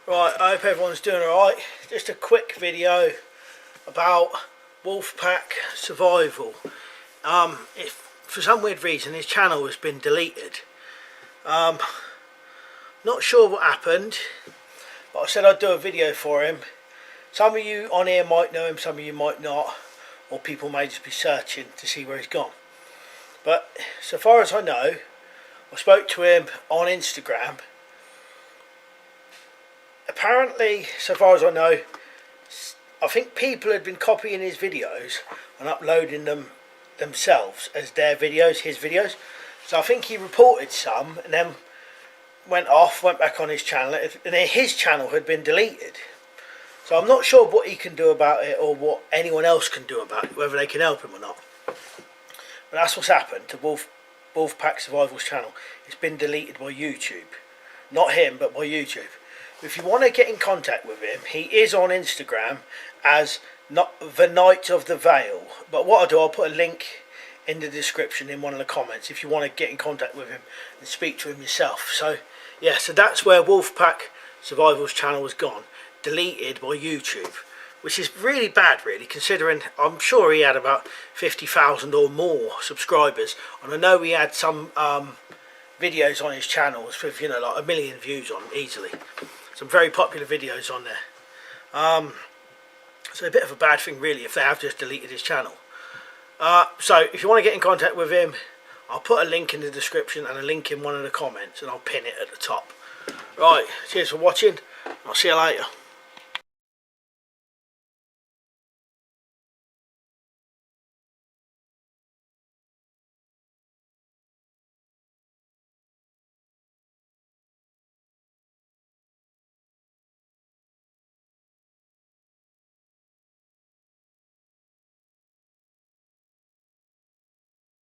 Right, I hope everyone's doing alright. Just a quick video about Wolfpack Survival. If for some weird reason his channel has been deleted. Not sure what happened, but I said I'd do a video for him. Some of you on here might know him, some of you might not, or people may just be searching to see where he's gone. But so far as I know, I spoke to him on Instagram. Apparently, so far as I know, I think people had been copying his videos and uploading them themselves as their videos, his videos. So I think he reported some and then went back on his channel, and then his channel had been deleted. So I'm not sure what he can do about it or what anyone else can do about it, whether they can help him or not. But that's what's happened to Wolfpack Survival's channel. It's been deleted by YouTube. Not him, but by YouTube. If you want to get in contact with him, he is on Instagram as the Knight of the Vale. But what I'll do, I'll put a link in the description in one of the comments if you want to get in contact with him and speak to him yourself. So yeah, so that's where Wolfpack Survival's channel has gone, deleted by YouTube, which is really bad, really, considering I'm sure he had about 50,000 or more subscribers, and I know he had some videos on his channels with, you know, like 1 million views on easily. Some very popular videos on there. So a bit of a bad thing, really, if they have just deleted his channel. So if you want to get in contact with him, I'll put a link in the description and a link in one of the comments, and I'll pin it at the top. Right, cheers for watching. I'll see you later.